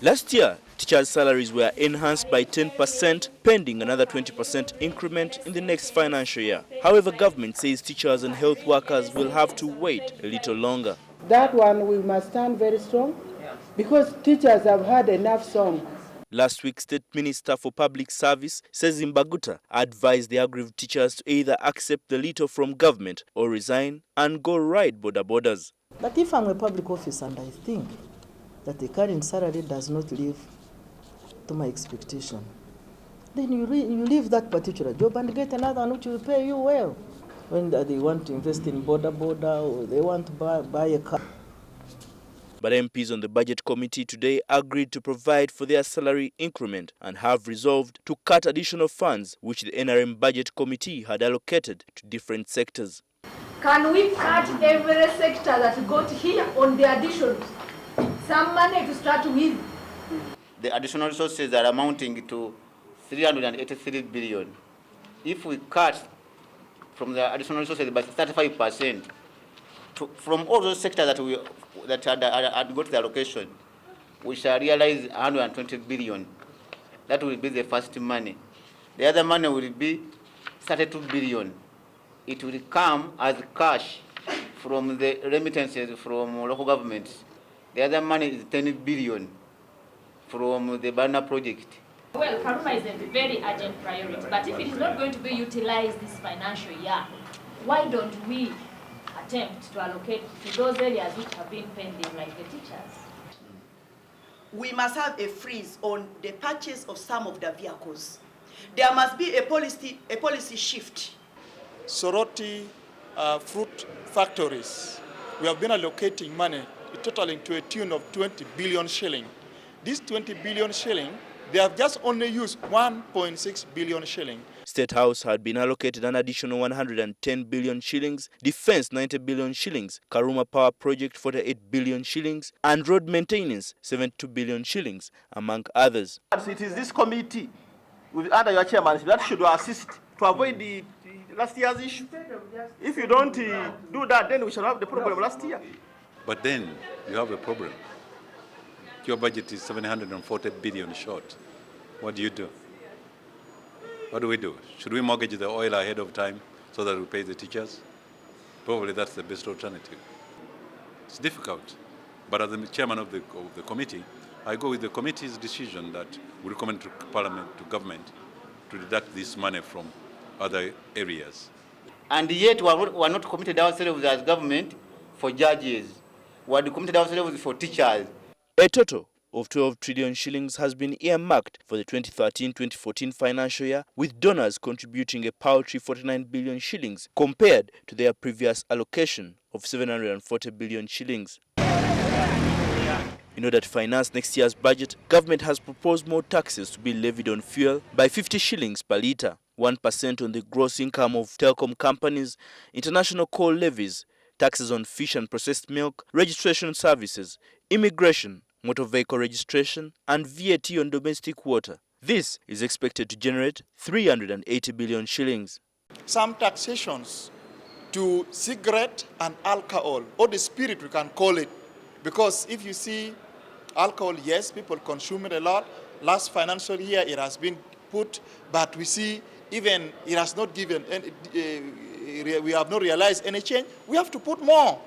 Last year, teachers' salaries were enhanced by 10%, pending another 20% increment in the next financial year. However, government says teachers and health workers will have to wait a little longer. That one we must stand very strong because teachers have had enough song. Last week, State Minister for Public Service, Sezi Mbaguta, advised the aggrieved teachers to either accept the little from government or resign and go ride border borders. But if I'm a public officer and I think that the current salary does not live to my expectation, then you leave that particular job and get another one which will pay you well. When they want to invest in border or they want to buy a car. But MPs on the Budget Committee today agreed to provide for their salary increment and have resolved to cut additional funds which the NRM Budget Committee had allocated to different sectors. Can we cut every sector that got here on the additions? Some money to start with. The additional resources are amounting to 383 billion. If we cut from the additional resources by 35%, from all those sectors that had got the allocation, we shall realize 120 billion. That will be the first money. The other money will be 32 billion. It will come as cash from the remittances from local governments. The other money is 10 billion from the Banner project. Well, Karuma is a very urgent priority, but if it is not going to be utilized this financial year, why don't we attempt to allocate to those areas which have been pending, like the teachers? We must have a freeze on the purchase of some of the vehicles. There must be a policy shift. Soroti fruit factories, we have been allocating money totaling to a tune of 20 billion shilling. This 20 billion shilling, they have just only used 1.6 billion shilling. State House had been allocated an additional 110 billion shillings, Defence 90 billion shillings, Karuma Power Project 48 billion shillings, and Road Maintenance 72 billion shillings, among others. It is this committee, under your chairmanship, that should assist to avoid the last year's issue. If you don't do that, then we shall have the problem last year. But then you have a problem. Your budget is 740 billion short. What do? What do we do? Should we mortgage the oil ahead of time so that we pay the teachers? Probably that's the best alternative. It's difficult. But as the chairman of the committee, I go with the committee's decision that we recommend to Parliament, to government, to deduct this money from other areas. And yet we are not committed ourselves as government for judges. We are committed ourselves for teachers. A total of 12 trillion shillings has been earmarked for the 2013-2014 financial year, with donors contributing a paltry 49 billion shillings compared to their previous allocation of 740 billion shillings. In order to finance next year's budget, government has proposed more taxes to be levied on fuel by 50 shillings per litre, 1% on the gross income of telecom companies, international coal levies, taxes on fish and processed milk, registration services, immigration, motor vehicle registration, and VAT on domestic water. This is expected to generate 380 billion shillings. Some taxations to cigarette and alcohol, or the spirit we can call it, because if you see alcohol, yes, people consume it a lot. Last financial year it has been put, but we see even it has not given, we have not realized any change. We have to put more.